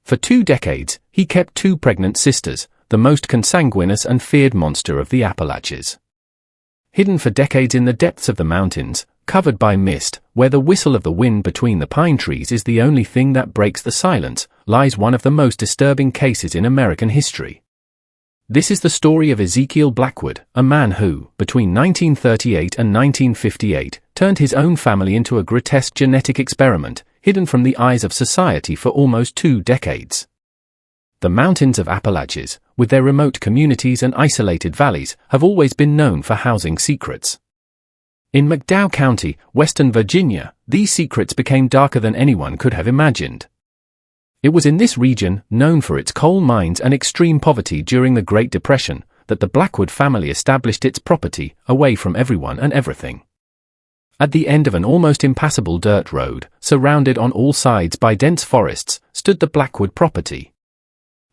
For 2 decades, he kept 2 pregnant sisters, the most consanguineous and feared monster of the Appalachians. Hidden for decades in the depths of the mountains, covered by mist, where the whistle of the wind between the pine trees is the only thing that breaks the silence, lies one of the most disturbing cases in American history. This is the story of Ezekiel Blackwood, a man who, between 1938 and 1958, turned his own family into a grotesque genetic experiment, hidden from the eyes of society for almost 2 decades. The mountains of Appalachia, with their remote communities and isolated valleys, have always been known for housing secrets. In McDowell County, Western Virginia, these secrets became darker than anyone could have imagined. It was in this region, known for its coal mines and extreme poverty during the Great Depression, that the Blackwood family established its property, away from everyone and everything. At the end of an almost impassable dirt road, surrounded on all sides by dense forests, stood the Blackwood property.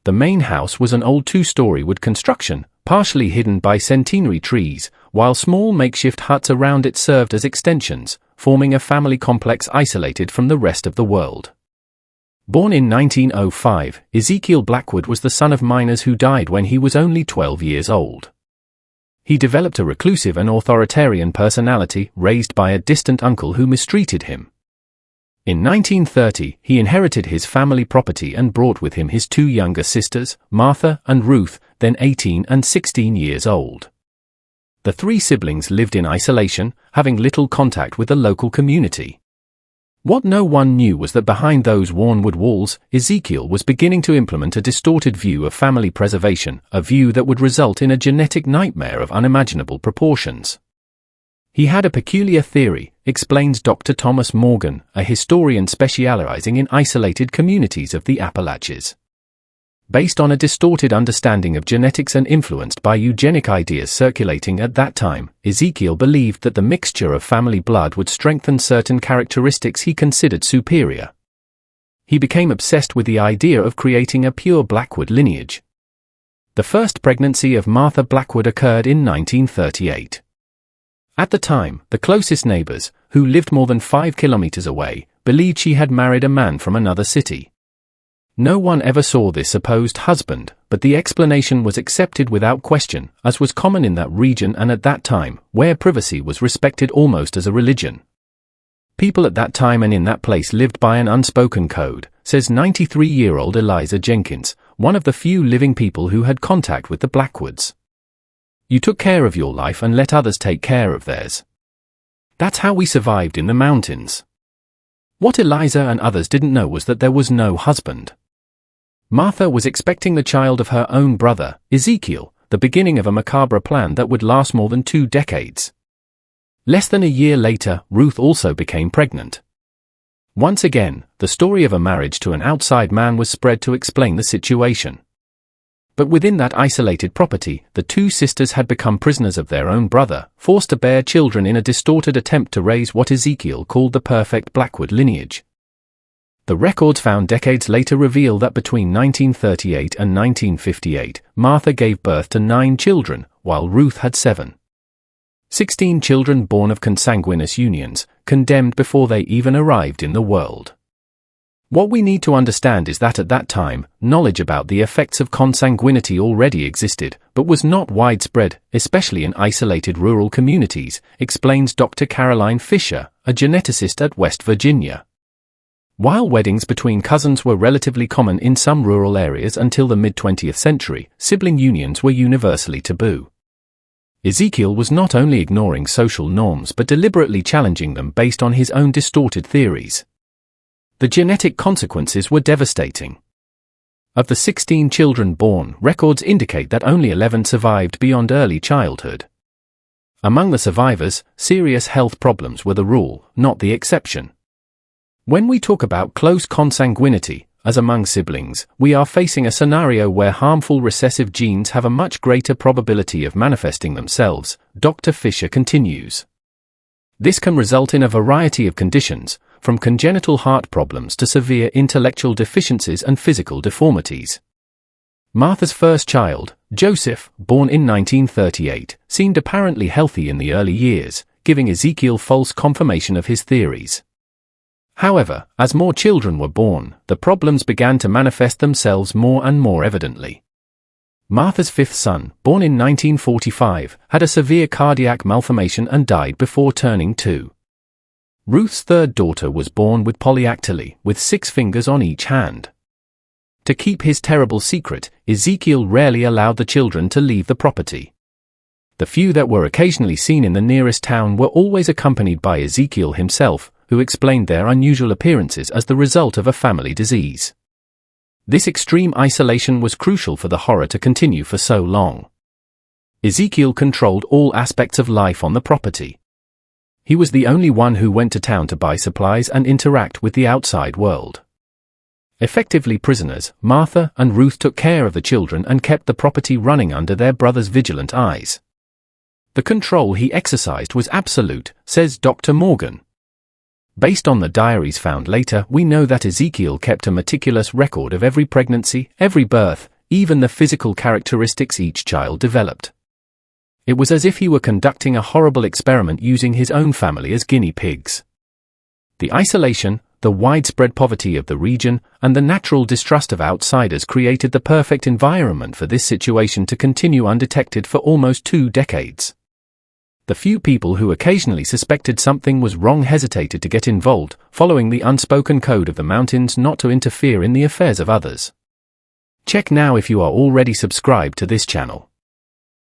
The main house was an old 2-story wood construction, partially hidden by centenary trees, while small makeshift huts around it served as extensions, forming a family complex isolated from the rest of the world. Born in 1905, Ezekiel Blackwood was the son of miners who died when he was only 12 years old. He developed a reclusive and authoritarian personality, raised by a distant uncle who mistreated him. In 1930, he inherited his family property and brought with him his 2 younger sisters, Martha and Ruth, then 18 and 16 years old. The 3 siblings lived in isolation, having little contact with the local community. What no one knew was that behind those worn wood walls, Ezekiel was beginning to implement a distorted view of family preservation, a view that would result in a genetic nightmare of unimaginable proportions. He had a peculiar theory, explains Dr. Thomas Morgan, a historian specializing in isolated communities of the Appalachians. Based on a distorted understanding of genetics and influenced by eugenic ideas circulating at that time, Ezekiel believed that the mixture of family blood would strengthen certain characteristics he considered superior. He became obsessed with the idea of creating a pure Blackwood lineage. The first pregnancy of Martha Blackwood occurred in 1938. At the time, the closest neighbors, who lived more than 5 kilometers away, believed she had married a man from another city. No one ever saw this supposed husband, but the explanation was accepted without question, as was common in that region and at that time, where privacy was respected almost as a religion. People at that time and in that place lived by an unspoken code, says 93-year-old Eliza Jenkins, one of the few living people who had contact with the Blackwoods. You took care of your life and let others take care of theirs. That's how we survived in the mountains. What Eliza and others didn't know was that there was no husband. Martha was expecting the child of her own brother, Ezekiel, the beginning of a macabre plan that would last more than 2 decades. Less than a year later, Ruth also became pregnant. Once again, the story of a marriage to an outside man was spread to explain the situation. But within that isolated property, the 2 sisters had become prisoners of their own brother, forced to bear children in a distorted attempt to raise what Ezekiel called the perfect Blackwood lineage. The records found decades later reveal that between 1938 and 1958, Martha gave birth to 9 children, while Ruth had 7. 16 children born of consanguineous unions, condemned before they even arrived in the world. What we need to understand is that at that time, knowledge about the effects of consanguinity already existed, but was not widespread, especially in isolated rural communities, explains Dr. Caroline Fisher, a geneticist at West Virginia. While weddings between cousins were relatively common in some rural areas until the mid-20th century, sibling unions were universally taboo. Ezekiel was not only ignoring social norms but deliberately challenging them based on his own distorted theories. The genetic consequences were devastating. Of the 16 children born, records indicate that only 11 survived beyond early childhood. Among the survivors, serious health problems were the rule, not the exception. When we talk about close consanguinity, as among siblings, we are facing a scenario where harmful recessive genes have a much greater probability of manifesting themselves, Dr. Fisher continues. This can result in a variety of conditions, from congenital heart problems to severe intellectual deficiencies and physical deformities. Martha's first child, Joseph, born in 1938, seemed apparently healthy in the early years, giving Ezekiel false confirmation of his theories. However, as more children were born, the problems began to manifest themselves more and more evidently. Martha's fifth son, born in 1945, had a severe cardiac malformation and died before turning 2. Ruth's third daughter was born with polyactyly, with 6 fingers on each hand. To keep his terrible secret, Ezekiel rarely allowed the children to leave the property. The few that were occasionally seen in the nearest town were always accompanied by Ezekiel himself, who explained their unusual appearances as the result of a family disease. This extreme isolation was crucial for the horror to continue for so long. Ezekiel controlled all aspects of life on the property. He was the only one who went to town to buy supplies and interact with the outside world. Effectively prisoners, Martha and Ruth took care of the children and kept the property running under their brother's vigilant eyes. The control he exercised was absolute, says Dr. Morgan. Based on the diaries found later, we know that Ezekiel kept a meticulous record of every pregnancy, every birth, even the physical characteristics each child developed. It was as if he were conducting a horrible experiment using his own family as guinea pigs. The isolation, the widespread poverty of the region, and the natural distrust of outsiders created the perfect environment for this situation to continue undetected for almost 2 decades. The few people who occasionally suspected something was wrong hesitated to get involved, following the unspoken code of the mountains not to interfere in the affairs of others. Check now if you are already subscribed to this channel.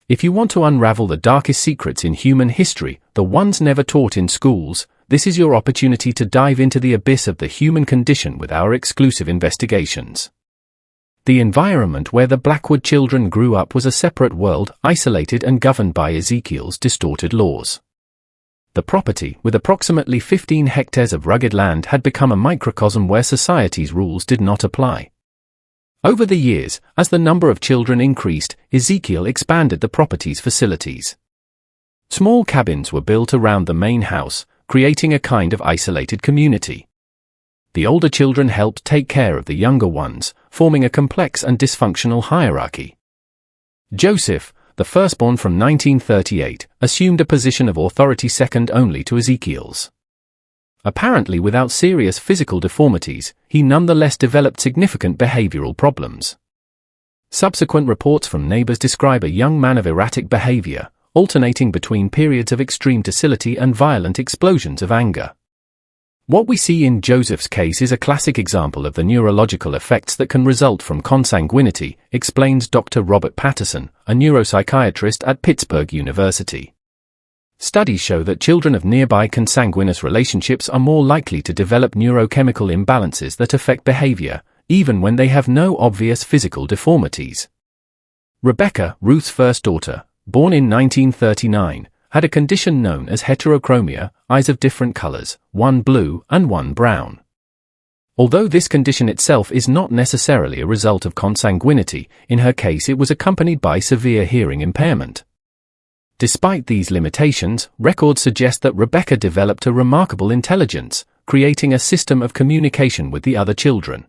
If you want to unravel the darkest secrets in human history, the ones never taught in schools, this is your opportunity to dive into the abyss of the human condition with our exclusive investigations. The environment where the Blackwood children grew up was a separate world, isolated and governed by Ezekiel's distorted laws. The property, with approximately 15 hectares of rugged land, had become a microcosm where society's rules did not apply. Over the years, as the number of children increased, Ezekiel expanded the property's facilities. Small cabins were built around the main house, creating a kind of isolated community. The older children helped take care of the younger ones, forming a complex and dysfunctional hierarchy. Joseph, the firstborn from 1938, assumed a position of authority second only to Ezekiel's. Apparently without serious physical deformities, he nonetheless developed significant behavioral problems. Subsequent reports from neighbors describe a young man of erratic behavior, alternating between periods of extreme docility and violent explosions of anger. What we see in Joseph's case is a classic example of the neurological effects that can result from consanguinity, explains Dr. Robert Patterson, a neuropsychiatrist at Pittsburgh University. Studies show that children of nearby consanguineous relationships are more likely to develop neurochemical imbalances that affect behavior, even when they have no obvious physical deformities. Rebecca, Ruth's first daughter, born in 1939, had a condition known as heterochromia, eyes of different colors, one blue and one brown. Although this condition itself is not necessarily a result of consanguinity, in her case it was accompanied by severe hearing impairment. Despite these limitations, records suggest that Rebecca developed a remarkable intelligence, creating a system of communication with the other children.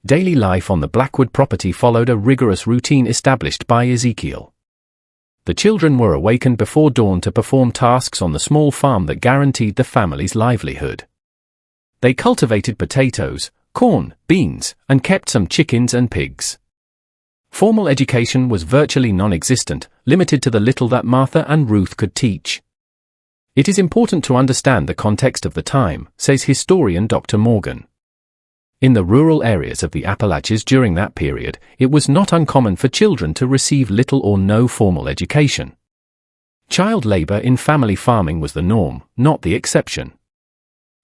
Daily life on the Blackwood property followed a rigorous routine established by Ezekiel. The children were awakened before dawn to perform tasks on the small farm that guaranteed the family's livelihood. They cultivated potatoes, corn, beans, and kept some chickens and pigs. Formal education was virtually non-existent, limited to the little that Martha and Ruth could teach. It is important to understand the context of the time, says historian Dr. Morgan. In the rural areas of the Appalachians during that period, it was not uncommon for children to receive little or no formal education. Child labor in family farming was the norm, not the exception.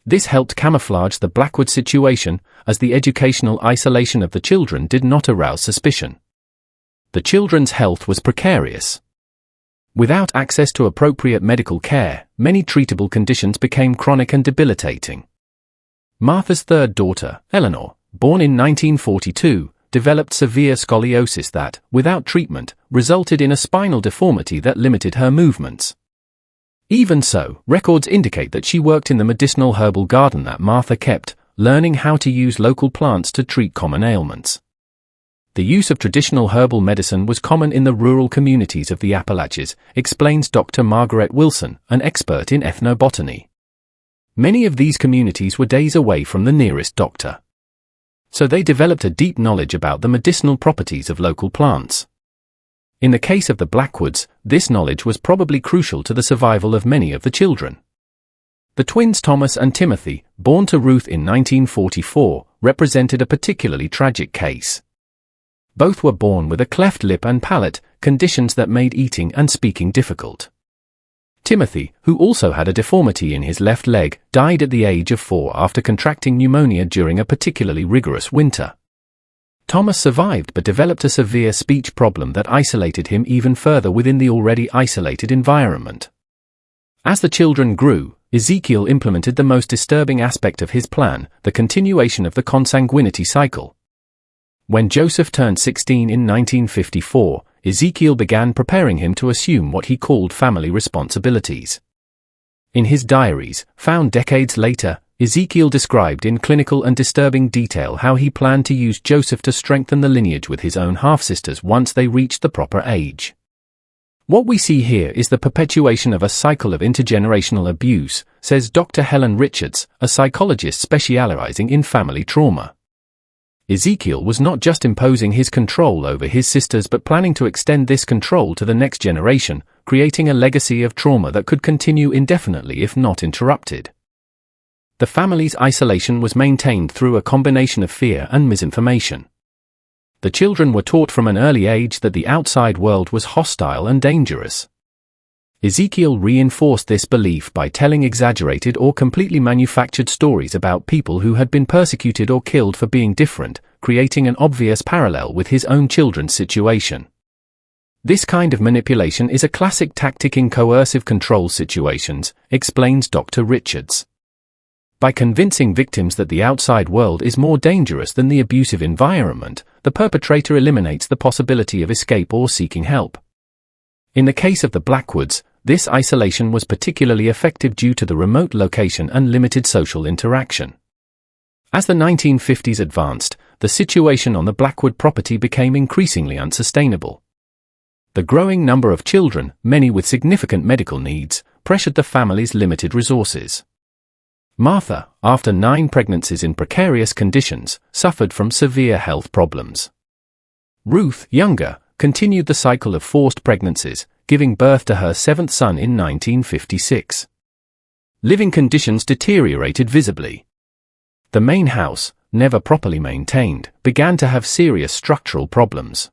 This helped camouflage the Blackwood situation, as the educational isolation of the children did not arouse suspicion. The children's health was precarious. Without access to appropriate medical care, many treatable conditions became chronic and debilitating. Martha's third daughter, Eleanor, born in 1942, developed severe scoliosis that, without treatment, resulted in a spinal deformity that limited her movements. Even so, records indicate that she worked in the medicinal herbal garden that Martha kept, learning how to use local plants to treat common ailments. The use of traditional herbal medicine was common in the rural communities of the Appalachians, explains Dr. Margaret Wilson, an expert in ethnobotany. Many of these communities were days away from the nearest doctor. So they developed a deep knowledge about the medicinal properties of local plants. In the case of the Blackwoods, this knowledge was probably crucial to the survival of many of the children. The twins Thomas and Timothy, born to Ruth in 1944, represented a particularly tragic case. Both were born with a cleft lip and palate, conditions that made eating and speaking difficult. Timothy, who also had a deformity in his left leg, died at the age of 4 after contracting pneumonia during a particularly rigorous winter. Thomas survived but developed a severe speech problem that isolated him even further within the already isolated environment. As the children grew, Ezekiel implemented the most disturbing aspect of his plan, the continuation of the consanguinity cycle. When Joseph turned 16 in 1954, Ezekiel began preparing him to assume what he called family responsibilities. In his diaries, found decades later, Ezekiel described in clinical and disturbing detail how he planned to use Joseph to strengthen the lineage with his own half-sisters once they reached the proper age. What we see here is the perpetuation of a cycle of intergenerational abuse, says Dr. Helen Richards, a psychologist specializing in family trauma. Ezekiel was not just imposing his control over his sisters but planning to extend this control to the next generation, creating a legacy of trauma that could continue indefinitely if not interrupted. The family's isolation was maintained through a combination of fear and misinformation. The children were taught from an early age that the outside world was hostile and dangerous. Ezekiel reinforced this belief by telling exaggerated or completely manufactured stories about people who had been persecuted or killed for being different, creating an obvious parallel with his own children's situation. This kind of manipulation is a classic tactic in coercive control situations, explains Dr. Richards. By convincing victims that the outside world is more dangerous than the abusive environment, the perpetrator eliminates the possibility of escape or seeking help. In the case of the Blackwoods, this isolation was particularly effective due to the remote location and limited social interaction. As the 1950s advanced, the situation on the Blackwood property became increasingly unsustainable. The growing number of children, many with significant medical needs, pressured the family's limited resources. Martha, after 9 pregnancies in precarious conditions, suffered from severe health problems. Ruth, younger, continued the cycle of forced pregnancies, giving birth to her 7th son in 1956. Living conditions deteriorated visibly. The main house, never properly maintained, began to have serious structural problems.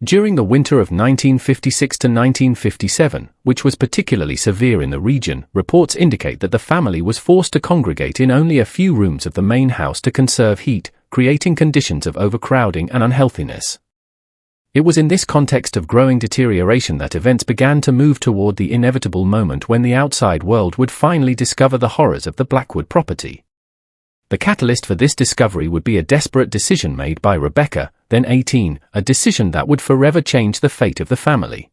During the winter of 1956 to 1957, which was particularly severe in the region, reports indicate that the family was forced to congregate in only a few rooms of the main house to conserve heat, creating conditions of overcrowding and unhealthiness. It was in this context of growing deterioration that events began to move toward the inevitable moment when the outside world would finally discover the horrors of the Blackwood property. The catalyst for this discovery would be a desperate decision made by Rebecca, then 18, a decision that would forever change the fate of the family.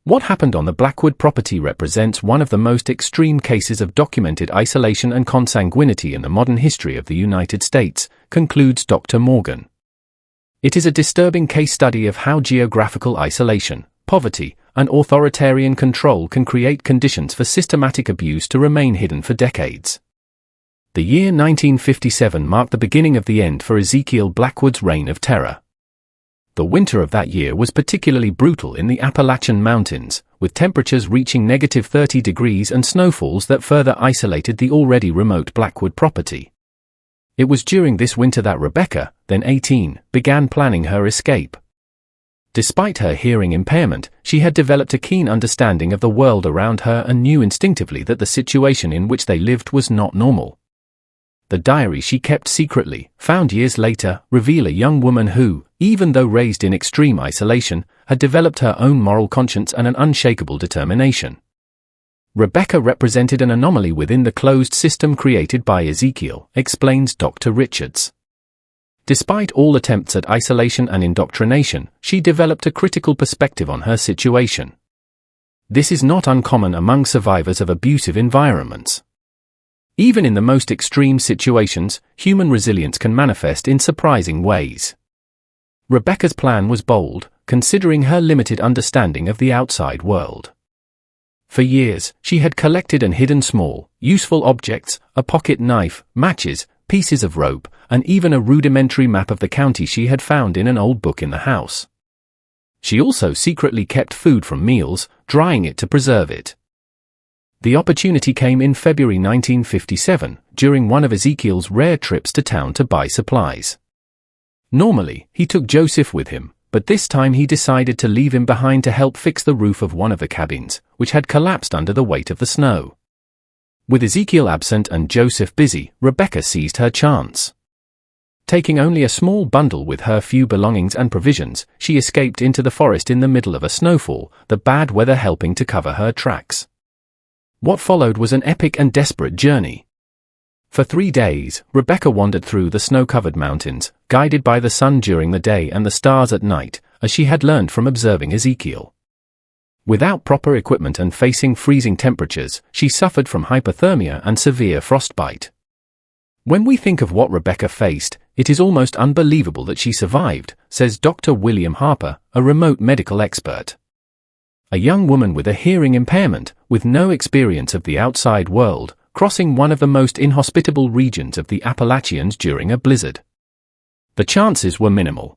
What happened on the Blackwood property represents one of the most extreme cases of documented isolation and consanguinity in the modern history of the United States, concludes Dr. Morgan. It is a disturbing case study of how geographical isolation, poverty, and authoritarian control can create conditions for systematic abuse to remain hidden for decades. The year 1957 marked the beginning of the end for Ezekiel Blackwood's reign of terror. The winter of that year was particularly brutal in the Appalachian Mountains, with temperatures reaching -30 degrees and snowfalls that further isolated the already remote Blackwood property. It was during this winter that Rebecca, then 18, began planning her escape. Despite her hearing impairment, she had developed a keen understanding of the world around her and knew instinctively that the situation in which they lived was not normal. The diary she kept secretly, found years later, reveal a young woman who, even though raised in extreme isolation, had developed her own moral conscience and an unshakable determination. Rebecca represented an anomaly within the closed system created by Ezekiel, explains Dr. Richards. Despite all attempts at isolation and indoctrination, she developed a critical perspective on her situation. This is not uncommon among survivors of abusive environments. Even in the most extreme situations, human resilience can manifest in surprising ways. Rebecca's plan was bold, considering her limited understanding of the outside world. For years, she had collected and hidden small, useful objects, a pocket knife, matches, pieces of rope, and even a rudimentary map of the county she had found in an old book in the house. She also secretly kept food from meals, drying it to preserve it. The opportunity came in February 1957, during one of Ezekiel's rare trips to town to buy supplies. Normally, he took Joseph with him, but this time he decided to leave him behind to help fix the roof of one of the cabins, which had collapsed under the weight of the snow. With Ezekiel absent and Joseph busy, Rebecca seized her chance. Taking only a small bundle with her few belongings and provisions, she escaped into the forest in the middle of a snowfall, the bad weather helping to cover her tracks. What followed was an epic and desperate journey. For 3 days, Rebecca wandered through the snow-covered mountains, guided by the sun during the day and the stars at night, as she had learned from observing Ezekiel. Without proper equipment and facing freezing temperatures, she suffered from hypothermia and severe frostbite. When we think of what Rebecca faced, it is almost unbelievable that she survived, says Dr. William Harper, a remote medical expert. A young woman with a hearing impairment, with no experience of the outside world, crossing one of the most inhospitable regions of the Appalachians during a blizzard. The chances were minimal.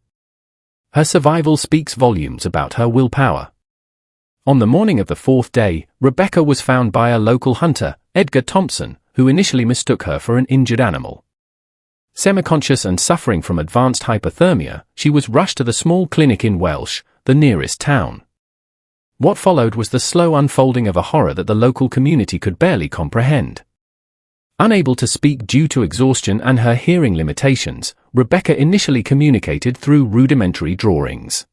Her survival speaks volumes about her willpower. On the morning of the 4th day, Rebecca was found by a local hunter, Edgar Thompson, who initially mistook her for an injured animal. Semi-conscious and suffering from advanced hypothermia, she was rushed to the small clinic in Welsh, the nearest town. What followed was the slow unfolding of a horror that the local community could barely comprehend. Unable to speak due to exhaustion and her hearing limitations, Rebecca initially communicated through rudimentary drawings.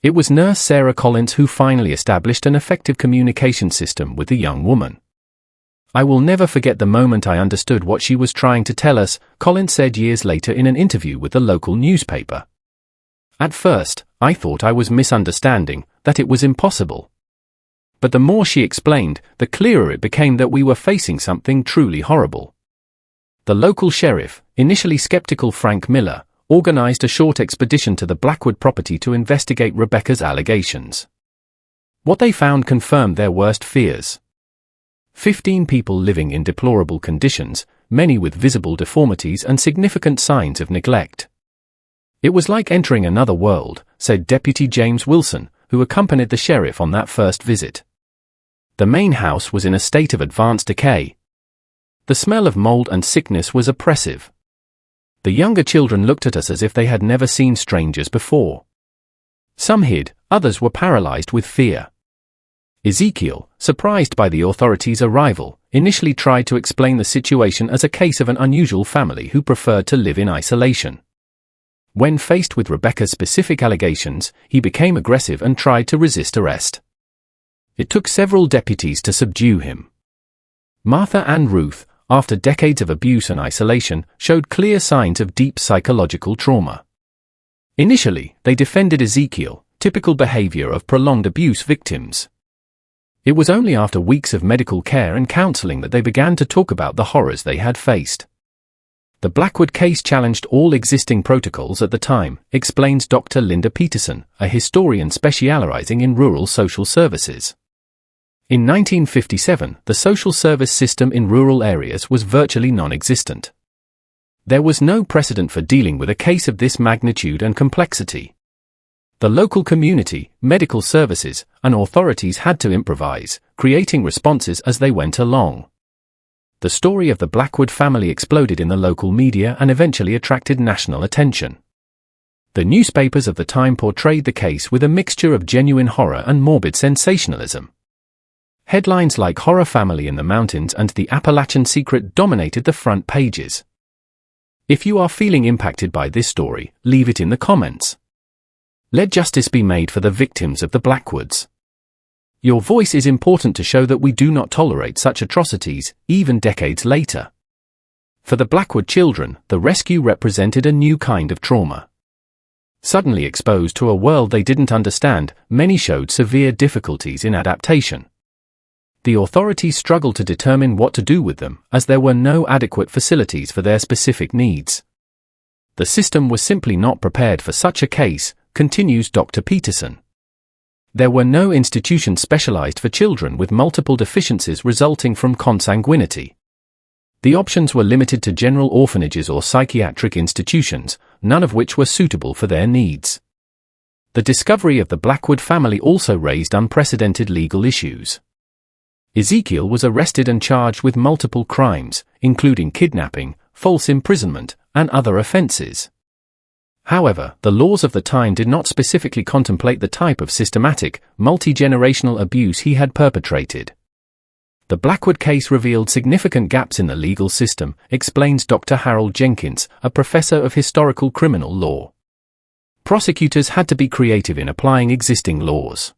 It was nurse Sarah Collins who finally established an effective communication system with the young woman. "I will never forget the moment I understood what she was trying to tell us," Collins said years later in an interview with the local newspaper. "At first, I thought I was misunderstanding, that it was impossible. But the more she explained, the clearer it became that we were facing something truly horrible." The local sheriff, initially skeptical Frank Miller, organized a short expedition to the Blackwood property to investigate Rebecca's allegations. What they found confirmed their worst fears. 15 people living in deplorable conditions, many with visible deformities and significant signs of neglect. "It was like entering another world," said Deputy James Wilson, who accompanied the sheriff on that first visit. The main house was in a state of advanced decay. The smell of mold and sickness was oppressive. The younger children looked at us as if they had never seen strangers before. Some hid, others were paralyzed with fear. Ezekiel, surprised by the authorities' arrival, initially tried to explain the situation as a case of an unusual family who preferred to live in isolation. When faced with Rebecca's specific allegations, he became aggressive and tried to resist arrest. It took several deputies to subdue him. Martha and Ruth, after decades of abuse and isolation, showed clear signs of deep psychological trauma. Initially, they defended Ezekiel, typical behavior of prolonged abuse victims. It was only after weeks of medical care and counseling that they began to talk about the horrors they had faced. The Blackwood case challenged all existing protocols at the time, explains Dr. Linda Peterson, a historian specializing in rural social services. In 1957, the social service system in rural areas was virtually non-existent. There was no precedent for dealing with a case of this magnitude and complexity. The local community, medical services, and authorities had to improvise, creating responses as they went along. The story of the Blackwood family exploded in the local media and eventually attracted national attention. The newspapers of the time portrayed the case with a mixture of genuine horror and morbid sensationalism. Headlines like "Horror Family in the Mountains" and "The Appalachian Secret" dominated the front pages. If you are feeling impacted by this story, leave it in the comments. Let justice be made for the victims of the Blackwoods. Your voice is important to show that we do not tolerate such atrocities, even decades later. For the Blackwood children, the rescue represented a new kind of trauma. Suddenly exposed to a world they didn't understand, many showed severe difficulties in adaptation. The authorities struggled to determine what to do with them, as there were no adequate facilities for their specific needs. The system was simply not prepared for such a case, continues Dr. Peterson. there were no institutions specialized for children with multiple deficiencies resulting from consanguinity. The options were limited to general orphanages or psychiatric institutions, none of which were suitable for their needs. The discovery of the Blackwood family also raised unprecedented legal issues. Ezekiel was arrested and charged with multiple crimes, including kidnapping, false imprisonment, and other offenses. However, the laws of the time did not specifically contemplate the type of systematic, multi-generational abuse he had perpetrated. The Blackwood case revealed significant gaps in the legal system, explains Dr. Harold Jenkins, a professor of historical criminal law. Prosecutors had to be creative in applying existing laws.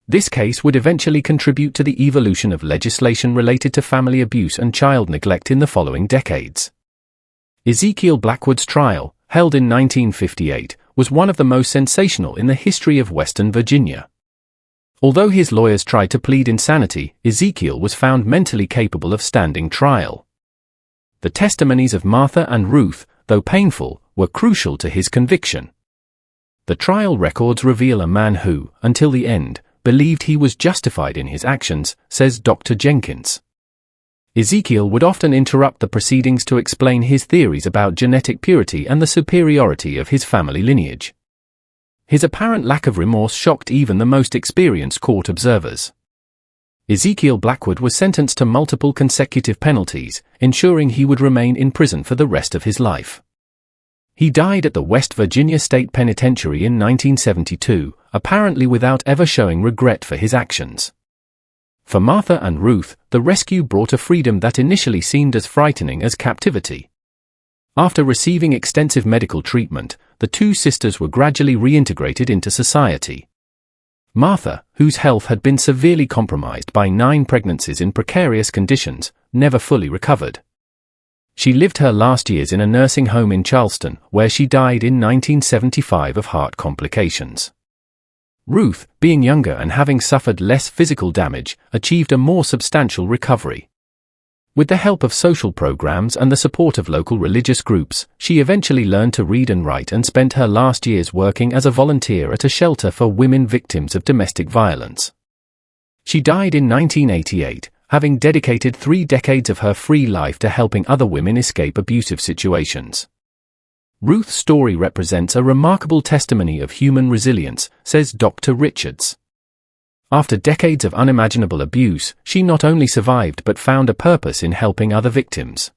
This case would eventually contribute to the evolution of legislation related to family abuse and child neglect in the following decades. Ezekiel Blackwood's trial, held in 1958, was one of the most sensational in the history of Western Virginia. Although his lawyers tried to plead insanity, Ezekiel was found mentally capable of standing trial. The testimonies of Martha and Ruth, though painful, were crucial to his conviction. The trial records reveal a man who, until the end, believed he was justified in his actions, says Dr. Jenkins. Ezekiel would often interrupt the proceedings to explain his theories about genetic purity and the superiority of his family lineage. His apparent lack of remorse shocked even the most experienced court observers. Ezekiel Blackwood was sentenced to multiple consecutive penalties, ensuring he would remain in prison for the rest of his life. He died at the West Virginia State Penitentiary in 1972, apparently without ever showing regret for his actions. For Martha and Ruth, the rescue brought a freedom that initially seemed as frightening as captivity. After receiving extensive medical treatment, the two sisters were gradually reintegrated into society. Martha, whose health had been severely compromised by 9 pregnancies in precarious conditions, never fully recovered. She lived her last years in a nursing home in Charleston, where she died in 1975 of heart complications. Ruth, being younger and having suffered less physical damage, achieved a more substantial recovery. With the help of social programs and the support of local religious groups, she eventually learned to read and write and spent her last years working as a volunteer at a shelter for women victims of domestic violence. She died in 1988, having dedicated 3 decades of her free life to helping other women escape abusive situations. Ruth's story represents a remarkable testimony of human resilience, says Dr. Richards. After decades of unimaginable abuse, she not only survived but found a purpose in helping other victims.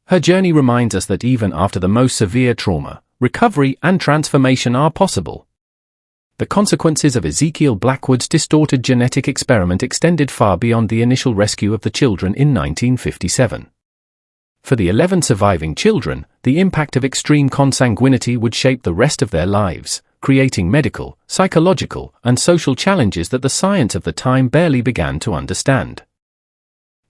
Her journey reminds us that even after the most severe trauma, recovery and transformation are possible. The consequences of Ezekiel Blackwood's distorted genetic experiment extended far beyond the initial rescue of the children in 1957. For the 11 surviving children, the impact of extreme consanguinity would shape the rest of their lives, creating medical, psychological, and social challenges that the science of the time barely began to understand.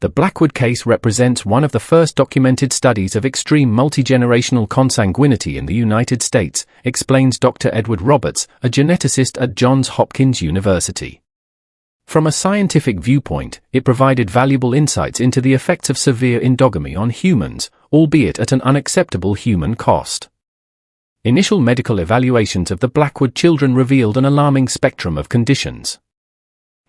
The Blackwood case represents one of the first documented studies of extreme multigenerational consanguinity in the United States, explains Dr. Edward Roberts, a geneticist at Johns Hopkins University. From a scientific viewpoint, it provided valuable insights into the effects of severe endogamy on humans, albeit at an unacceptable human cost. Initial medical evaluations of the Blackwood children revealed an alarming spectrum of conditions.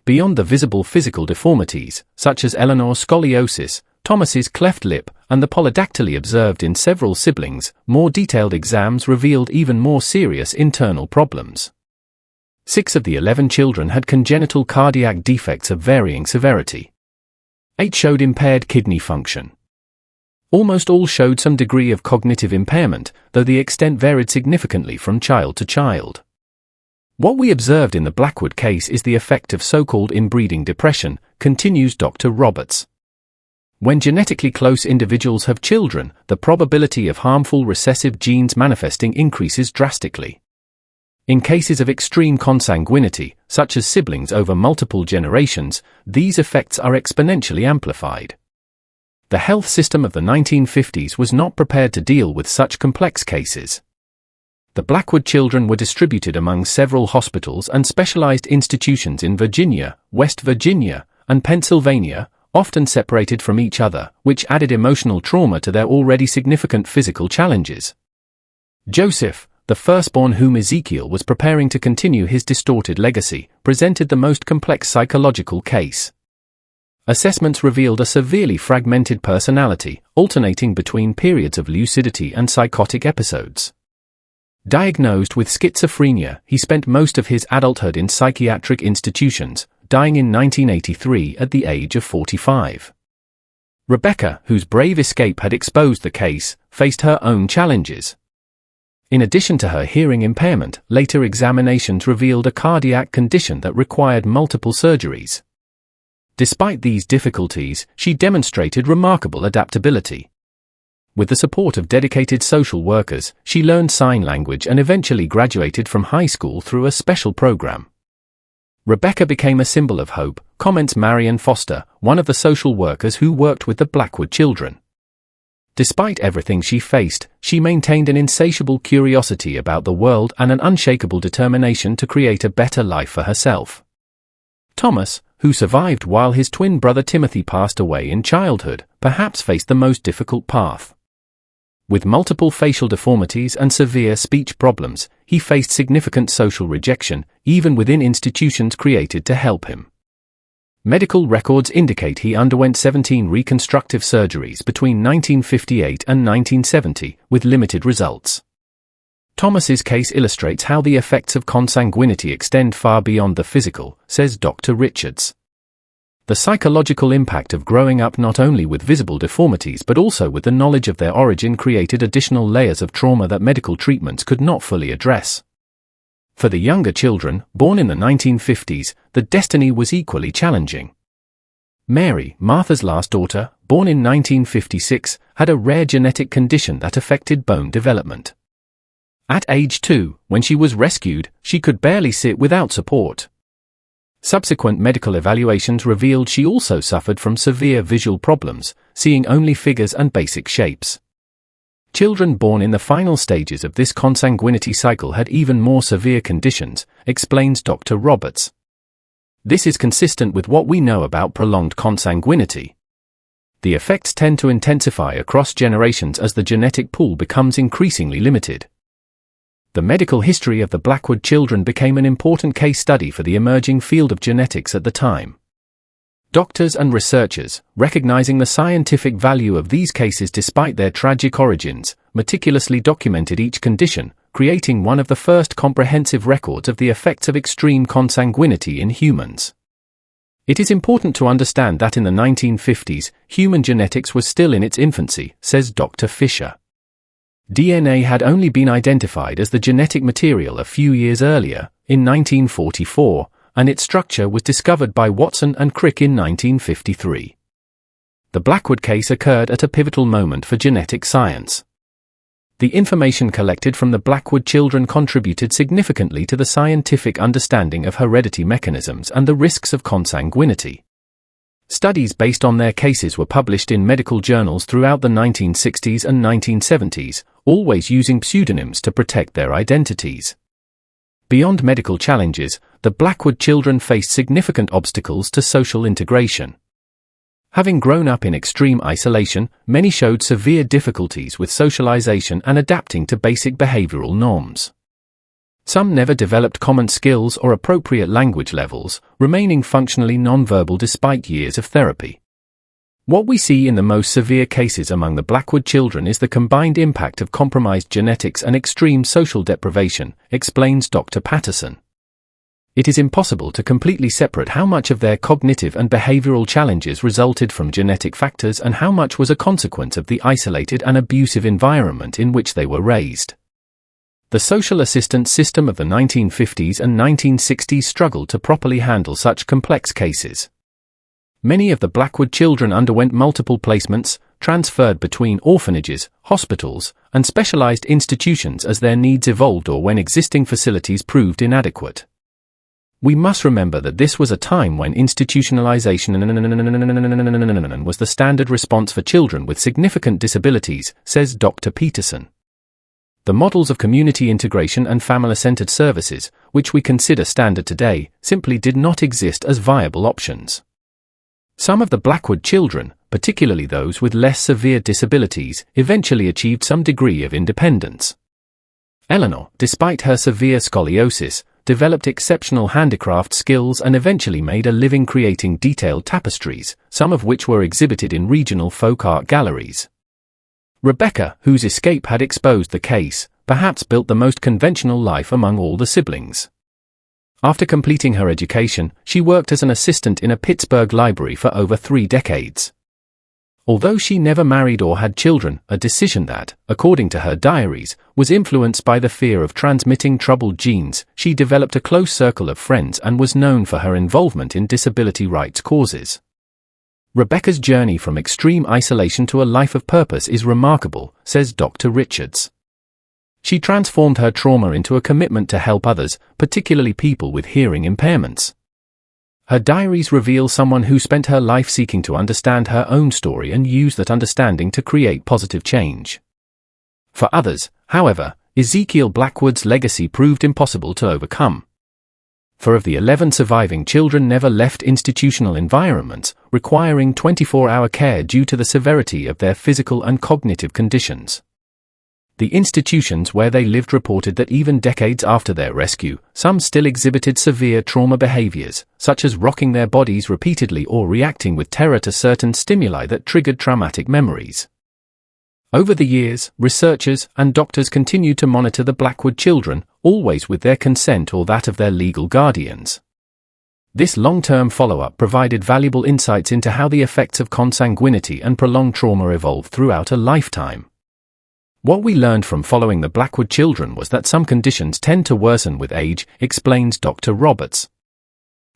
Beyond the visible physical deformities, such as Eleanor's scoliosis, Thomas's cleft lip, and the polydactyly observed in several siblings, more detailed exams revealed even more serious internal problems. 6 of the 11 children had congenital cardiac defects of varying severity. 8 showed impaired kidney function. Almost all showed some degree of cognitive impairment, though the extent varied significantly from child to child. What we observed in the Blackwood case is the effect of so-called inbreeding depression, continues Dr. Roberts. When genetically close individuals have children, the probability of harmful recessive genes manifesting increases drastically. In cases of extreme consanguinity, such as siblings over multiple generations, these effects are exponentially amplified. The health system of the 1950s was not prepared to deal with such complex cases. The Blackwood children were distributed among several hospitals and specialized institutions in Virginia, West Virginia, and Pennsylvania, often separated from each other, which added emotional trauma to their already significant physical challenges. Joseph, the firstborn whom Ezekiel was preparing to continue his distorted legacy, presented the most complex psychological case. Assessments revealed a severely fragmented personality, alternating between periods of lucidity and psychotic episodes. Diagnosed with schizophrenia, he spent most of his adulthood in psychiatric institutions, dying in 1983 at the age of 45. Rebecca, whose brave escape had exposed the case, faced her own challenges. In addition to her hearing impairment, later examinations revealed a cardiac condition that required multiple surgeries. Despite these difficulties, she demonstrated remarkable adaptability. With the support of dedicated social workers, she learned sign language and eventually graduated from high school through a special program. Rebecca became a symbol of hope, comments Marion Foster, one of the social workers who worked with the Blackwood children. Despite everything she faced, she maintained an insatiable curiosity about the world and an unshakable determination to create a better life for herself. Thomas, who survived while his twin brother Timothy passed away in childhood, perhaps faced the most difficult path. With multiple facial deformities and severe speech problems, he faced significant social rejection, even within institutions created to help him. Medical records indicate he underwent 17 reconstructive surgeries between 1958 and 1970, with limited results. Thomas's case illustrates how the effects of consanguinity extend far beyond the physical, says Dr. Richards. The psychological impact of growing up not only with visible deformities but also with the knowledge of their origin created additional layers of trauma that medical treatments could not fully address. For the younger children, born in the 1950s, the destiny was equally challenging. Mary, Martha's last daughter, born in 1956, had a rare genetic condition that affected bone development. At age 2, when she was rescued, she could barely sit without support. Subsequent medical evaluations revealed she also suffered from severe visual problems, seeing only figures and basic shapes. Children born in the final stages of this consanguinity cycle had even more severe conditions, explains Dr. Roberts. This is consistent with what we know about prolonged consanguinity. The effects tend to intensify across generations as the genetic pool becomes increasingly limited. The medical history of the Blackwood children became an important case study for the emerging field of genetics at the time. Doctors and researchers, recognizing the scientific value of these cases despite their tragic origins, meticulously documented each condition, creating one of the first comprehensive records of the effects of extreme consanguinity in humans. It is important to understand that in the 1950s, human genetics was still in its infancy, says Dr. Fisher. DNA had only been identified as the genetic material a few years earlier, in 1944, and its structure was discovered by Watson and Crick in 1953. The Blackwood case occurred at a pivotal moment for genetic science. The information collected from the Blackwood children contributed significantly to the scientific understanding of heredity mechanisms and the risks of consanguinity. Studies based on their cases were published in medical journals throughout the 1960s and 1970s, always using pseudonyms to protect their identities. Beyond medical challenges, the Blackwood children faced significant obstacles to social integration. Having grown up in extreme isolation, many showed severe difficulties with socialization and adapting to basic behavioral norms. Some never developed common skills or appropriate language levels, remaining functionally nonverbal despite years of therapy. What we see in the most severe cases among the Blackwood children is the combined impact of compromised genetics and extreme social deprivation, explains Dr. Patterson. It is impossible to completely separate how much of their cognitive and behavioral challenges resulted from genetic factors and how much was a consequence of the isolated and abusive environment in which they were raised. The social assistance system of the 1950s and 1960s struggled to properly handle such complex cases. Many of the Blackwood children underwent multiple placements, transferred between orphanages, hospitals, and specialized institutions as their needs evolved or when existing facilities proved inadequate. We must remember that this was a time when institutionalization was the standard response for children with significant disabilities, says Dr. Peterson. The models of community integration and family-centered services, which we consider standard today, simply did not exist as viable options. Some of the Blackwood children, particularly those with less severe disabilities, eventually achieved some degree of independence. Eleanor, despite her severe scoliosis, developed exceptional handicraft skills and eventually made a living creating detailed tapestries, some of which were exhibited in regional folk art galleries. Rebecca, whose escape had exposed the case, perhaps built the most conventional life among all the siblings. After completing her education, she worked as an assistant in a Pittsburgh library for over 3 decades. Although she never married or had children, a decision that, according to her diaries, was influenced by the fear of transmitting troubled genes, she developed a close circle of friends and was known for her involvement in disability rights causes. Rebecca's journey from extreme isolation to a life of purpose is remarkable, says Dr. Richards. She transformed her trauma into a commitment to help others, particularly people with hearing impairments. Her diaries reveal someone who spent her life seeking to understand her own story and use that understanding to create positive change. For others, however, Ezekiel Blackwood's legacy proved impossible to overcome. 4 of the 11 surviving children never left institutional environments, requiring 24-hour care due to the severity of their physical and cognitive conditions. The institutions where they lived reported that even decades after their rescue, some still exhibited severe trauma behaviors, such as rocking their bodies repeatedly or reacting with terror to certain stimuli that triggered traumatic memories. Over the years, researchers and doctors continued to monitor the Blackwood children, always with their consent or that of their legal guardians. This long-term follow-up provided valuable insights into how the effects of consanguinity and prolonged trauma evolved throughout a lifetime. What we learned from following the Blackwood children was that some conditions tend to worsen with age, explains Dr. Roberts.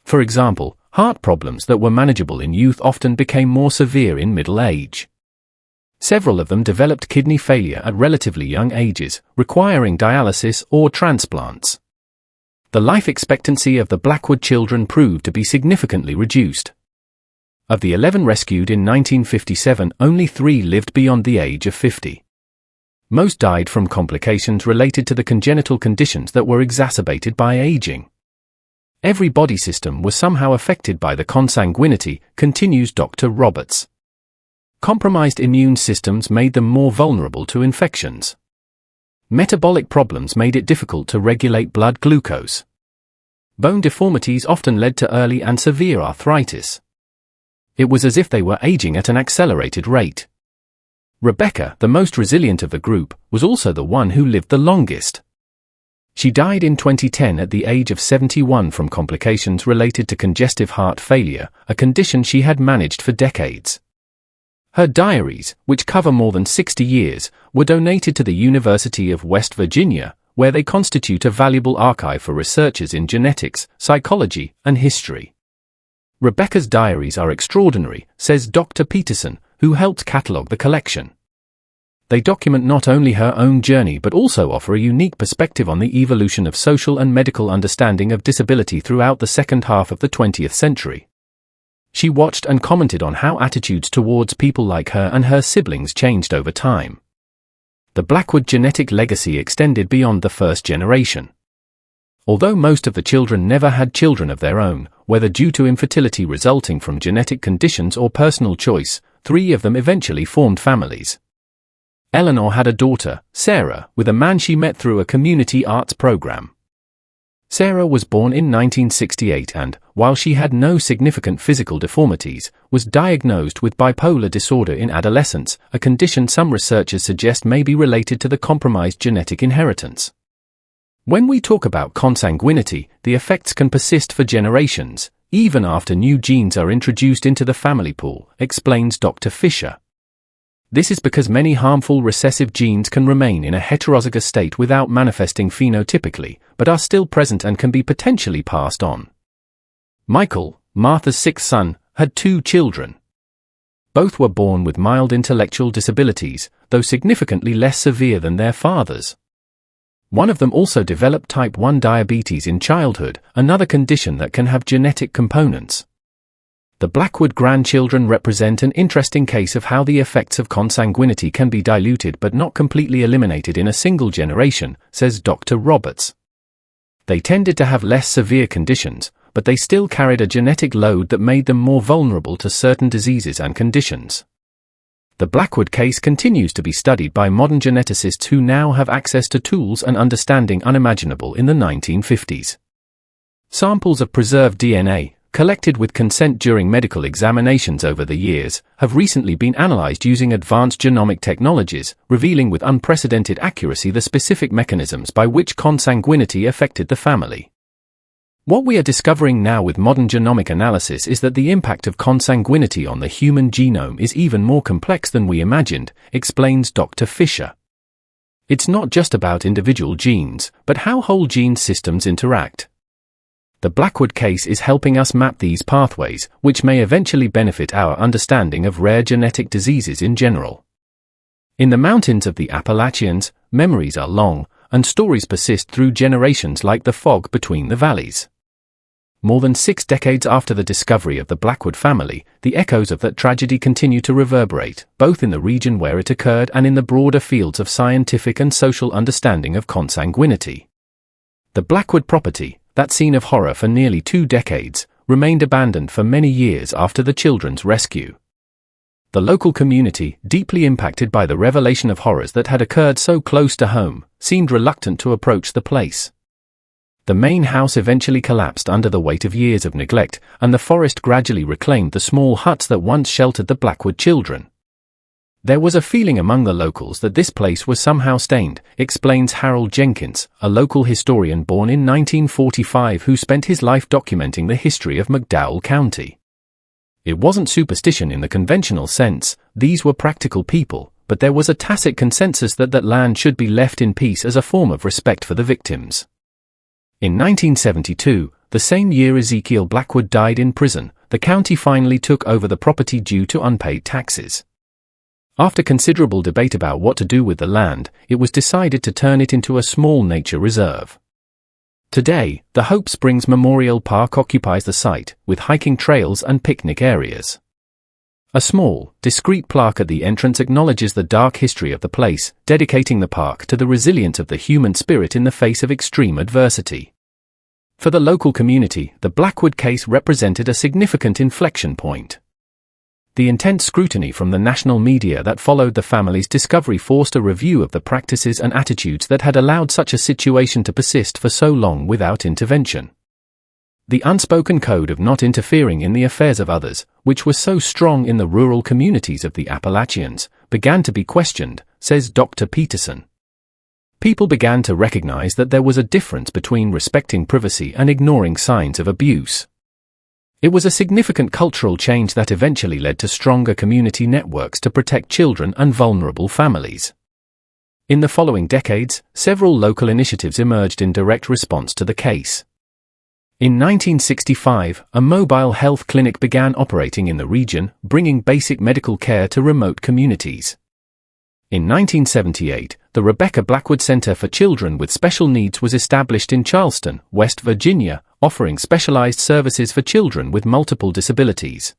For example, heart problems that were manageable in youth often became more severe in middle age. Several of them developed kidney failure at relatively young ages, requiring dialysis or transplants. The life expectancy of the Blackwood children proved to be significantly reduced. Of the 11 rescued in 1957, only 3 lived beyond the age of 50. Most died from complications related to the congenital conditions that were exacerbated by aging. Every body system was somehow affected by the consanguinity, continues Dr. Roberts. Compromised immune systems made them more vulnerable to infections. Metabolic problems made it difficult to regulate blood glucose. Bone deformities often led to early and severe arthritis. It was as if they were aging at an accelerated rate. Rebecca, the most resilient of the group, was also the one who lived the longest. She died in 2010 at the age of 71 from complications related to congestive heart failure, a condition she had managed for decades. Her diaries, which cover more than 60 years, were donated to the University of West Virginia, where they constitute a valuable archive for researchers in genetics, psychology, and history. Rebecca's diaries are extraordinary, says Dr. Peterson, who helped catalogue the collection. They document not only her own journey but also offer a unique perspective on the evolution of social and medical understanding of disability throughout the second half of the 20th century. She watched and commented on how attitudes towards people like her and her siblings changed over time. The Blackwood genetic legacy extended beyond the first generation. Although most of the children never had children of their own, whether due to infertility resulting from genetic conditions or personal choice, 3 of them eventually formed families. Eleanor had a daughter, Sarah, with a man she met through a community arts program. Sarah was born in 1968 and, while she had no significant physical deformities, was diagnosed with bipolar disorder in adolescence, a condition some researchers suggest may be related to the compromised genetic inheritance. When we talk about consanguinity, the effects can persist for generations, even after new genes are introduced into the family pool, explains Dr. Fisher. This is because many harmful recessive genes can remain in a heterozygous state without manifesting phenotypically, but are still present and can be potentially passed on. Michael, Martha's 6th son, had 2 children. Both were born with mild intellectual disabilities, though significantly less severe than their fathers. One of them also developed type 1 diabetes in childhood, another condition that can have genetic components. The Blackwood grandchildren represent an interesting case of how the effects of consanguinity can be diluted but not completely eliminated in a single generation, says Dr. Roberts. They tended to have less severe conditions, but they still carried a genetic load that made them more vulnerable to certain diseases and conditions. The Blackwood case continues to be studied by modern geneticists who now have access to tools and understanding unimaginable in the 1950s. Samples of preserved DNA, collected with consent during medical examinations over the years, have recently been analyzed using advanced genomic technologies, revealing with unprecedented accuracy the specific mechanisms by which consanguinity affected the family. What we are discovering now with modern genomic analysis is that the impact of consanguinity on the human genome is even more complex than we imagined, explains Dr. Fisher. It's not just about individual genes, but how whole gene systems interact. The Blackwood case is helping us map these pathways, which may eventually benefit our understanding of rare genetic diseases in general. In the mountains of the Appalachians, memories are long, and stories persist through generations like the fog between the valleys. More than 6 decades after the discovery of the Blackwood family, the echoes of that tragedy continue to reverberate, both in the region where it occurred and in the broader fields of scientific and social understanding of consanguinity. The Blackwood property, that scene of horror for nearly 2 decades, remained abandoned for many years after the children's rescue. The local community, deeply impacted by the revelation of horrors that had occurred so close to home, seemed reluctant to approach the place. The main house eventually collapsed under the weight of years of neglect, and the forest gradually reclaimed the small huts that once sheltered the Blackwood children. There was a feeling among the locals that this place was somehow stained, explains Harold Jenkins, a local historian born in 1945 who spent his life documenting the history of McDowell County. It wasn't superstition in the conventional sense, these were practical people, but there was a tacit consensus that that land should be left in peace as a form of respect for the victims. In 1972, the same year Ezekiel Blackwood died in prison, the county finally took over the property due to unpaid taxes. After considerable debate about what to do with the land, it was decided to turn it into a small nature reserve. Today, the Hope Springs Memorial Park occupies the site, with hiking trails and picnic areas. A small, discreet plaque at the entrance acknowledges the dark history of the place, dedicating the park to the resilience of the human spirit in the face of extreme adversity. For the local community, the Blackwood case represented a significant inflection point. The intense scrutiny from the national media that followed the family's discovery forced a review of the practices and attitudes that had allowed such a situation to persist for so long without intervention. The unspoken code of not interfering in the affairs of others, which was so strong in the rural communities of the Appalachians, began to be questioned, says Dr. Peterson. People began to recognize that there was a difference between respecting privacy and ignoring signs of abuse. It was a significant cultural change that eventually led to stronger community networks to protect children and vulnerable families. In the following decades, several local initiatives emerged in direct response to the case. In 1965, a mobile health clinic began operating in the region, bringing basic medical care to remote communities. In 1978, the Rebecca Blackwood Center for Children with Special Needs was established in Charleston, West Virginia, offering specialized services for children with multiple disabilities.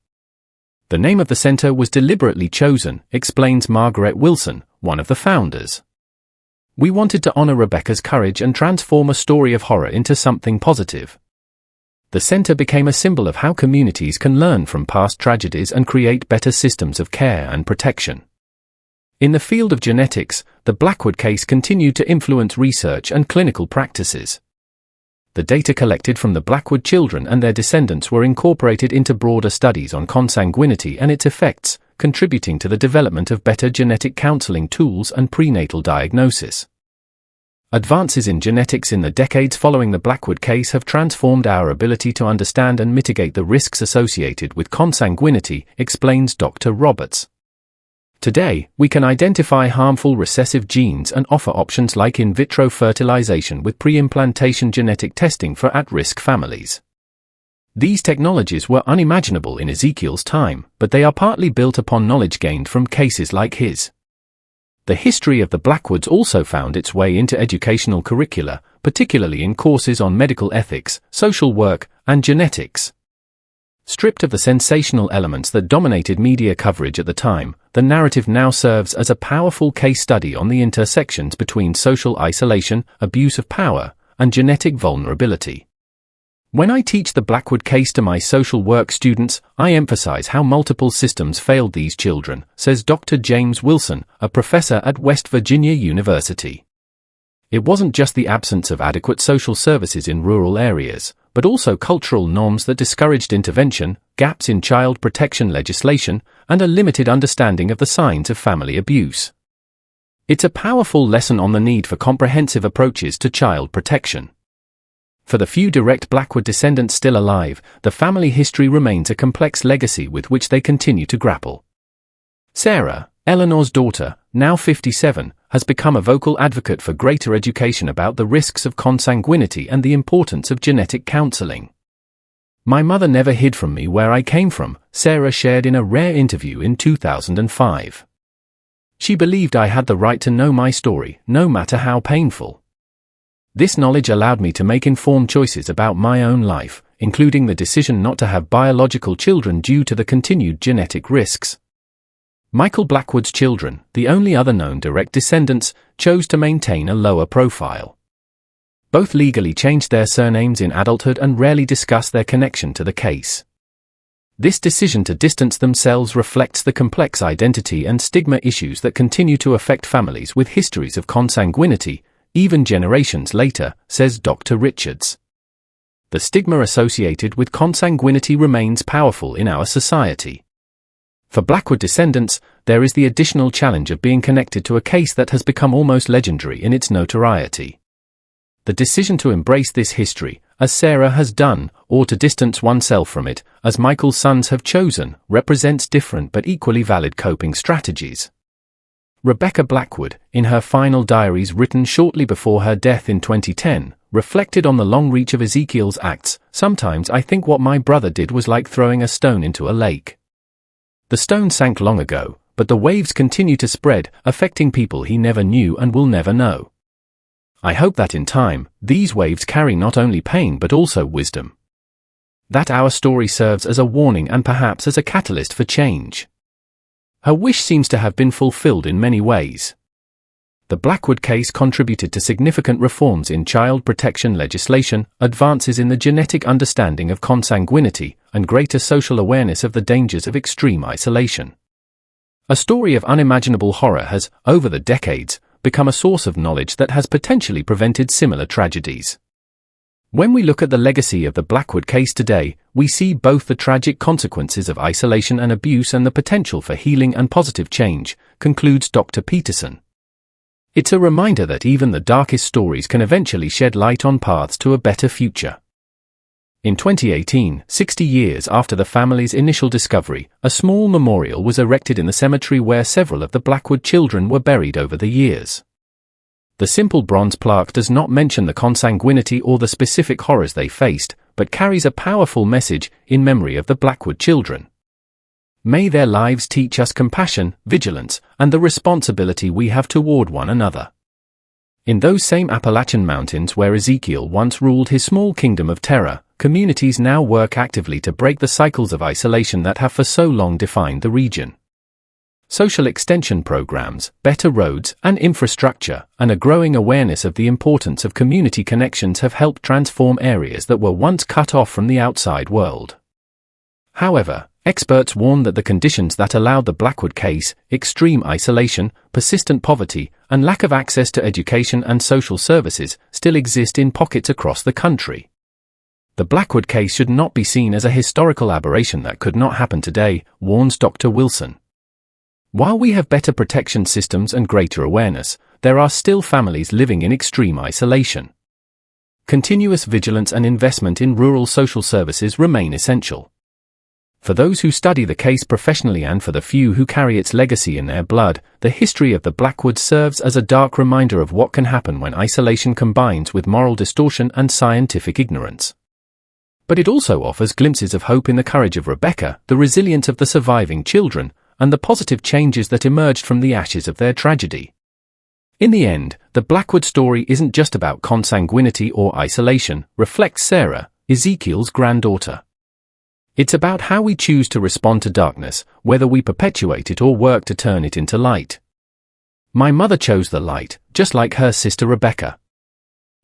The name of the center was deliberately chosen, explains Margaret Wilson, one of the founders. We wanted to honor Rebecca's courage and transform a story of horror into something positive. The center became a symbol of how communities can learn from past tragedies and create better systems of care and protection. In the field of genetics, the Blackwood case continued to influence research and clinical practices. The data collected from the Blackwood children and their descendants were incorporated into broader studies on consanguinity and its effects, contributing to the development of better genetic counseling tools and prenatal diagnosis. Advances in genetics in the decades following the Blackwood case have transformed our ability to understand and mitigate the risks associated with consanguinity, explains Dr. Roberts. Today, we can identify harmful recessive genes and offer options like in vitro fertilization with pre-implantation genetic testing for at-risk families. These technologies were unimaginable in Ezekiel's time, but they are partly built upon knowledge gained from cases like his. The history of the Blackwoods also found its way into educational curricula, particularly in courses on medical ethics, social work, and genetics. Stripped of the sensational elements that dominated media coverage at the time, the narrative now serves as a powerful case study on the intersections between social isolation, abuse of power, and genetic vulnerability. When I teach the Blackwood case to my social work students, I emphasize how multiple systems failed these children, says Dr. James Wilson, a professor at West Virginia University. It wasn't just the absence of adequate social services in rural areas, but also cultural norms that discouraged intervention, gaps in child protection legislation, and a limited understanding of the signs of family abuse. It's a powerful lesson on the need for comprehensive approaches to child protection. For the few direct Blackwood descendants still alive, the family history remains a complex legacy with which they continue to grapple. Sarah, Eleanor's daughter, now 57, has become a vocal advocate for greater education about the risks of consanguinity and the importance of genetic counseling. "My mother never hid from me where I came from," Sarah shared in a rare interview in 2005. "She believed I had the right to know my story, no matter how painful. This knowledge allowed me to make informed choices about my own life, including the decision not to have biological children due to the continued genetic risks." Michael Blackwood's children, the only other known direct descendants, chose to maintain a lower profile. Both legally changed their surnames in adulthood and rarely discuss their connection to the case. This decision to distance themselves reflects the complex identity and stigma issues that continue to affect families with histories of consanguinity, even generations later, says Dr. Richards. The stigma associated with consanguinity remains powerful in our society. For Blackwood descendants, there is the additional challenge of being connected to a case that has become almost legendary in its notoriety. The decision to embrace this history, as Sarah has done, or to distance oneself from it, as Michael's sons have chosen, represents different but equally valid coping strategies. Rebecca Blackwood, in her final diaries written shortly before her death in 2010, reflected on the long reach of Ezekiel's acts. "Sometimes I think what my brother did was like throwing a stone into a lake. The stone sank long ago, but the waves continue to spread, affecting people he never knew and will never know. I hope that in time, these waves carry not only pain but also wisdom. That our story serves as a warning and perhaps as a catalyst for change." Her wish seems to have been fulfilled in many ways. The Blackwood case contributed to significant reforms in child protection legislation, advances in the genetic understanding of consanguinity, and greater social awareness of the dangers of extreme isolation. A story of unimaginable horror has, over the decades, become a source of knowledge that has potentially prevented similar tragedies. When we look at the legacy of the Blackwood case today, we see both the tragic consequences of isolation and abuse and the potential for healing and positive change, concludes Dr. Peterson. It's a reminder that even the darkest stories can eventually shed light on paths to a better future. In 2018, 60 years after the family's initial discovery, a small memorial was erected in the cemetery where several of the Blackwood children were buried over the years. The simple bronze plaque does not mention the consanguinity or the specific horrors they faced, but carries a powerful message in memory of the Blackwood children. May their lives teach us compassion, vigilance, and the responsibility we have toward one another. In those same Appalachian Mountains where Ezekiel once ruled his small kingdom of terror, communities now work actively to break the cycles of isolation that have for so long defined the region. Social extension programs, better roads and infrastructure, and a growing awareness of the importance of community connections have helped transform areas that were once cut off from the outside world. However, experts warn that the conditions that allowed the Blackwood case, extreme isolation, persistent poverty, and lack of access to education and social services, still exist in pockets across the country. The Blackwood case should not be seen as a historical aberration that could not happen today, warns Dr. Wilson. While we have better protection systems and greater awareness, there are still families living in extreme isolation. Continuous vigilance and investment in rural social services remain essential. For those who study the case professionally and for the few who carry its legacy in their blood, the history of the Blackwoods serves as a dark reminder of what can happen when isolation combines with moral distortion and scientific ignorance. But it also offers glimpses of hope in the courage of Rebecca, the resilience of the surviving children, and the positive changes that emerged from the ashes of their tragedy. In the end, the Blackwood story isn't just about consanguinity or isolation, reflects Sarah, Ezekiel's granddaughter. It's about how we choose to respond to darkness, whether we perpetuate it or work to turn it into light. My mother chose the light, just like her sister Rebecca.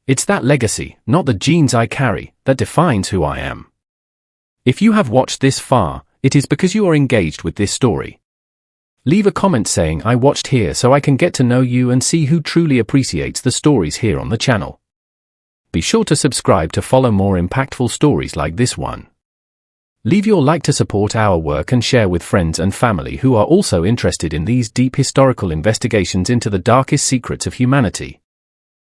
It's that legacy, not the genes I carry, that defines who I am. If you have watched this far, it is because you are engaged with this story. Leave a comment saying I watched here so I can get to know you and see who truly appreciates the stories here on the channel. Be sure to subscribe to follow more impactful stories like this one. Leave your like to support our work and share with friends and family who are also interested in these deep historical investigations into the darkest secrets of humanity.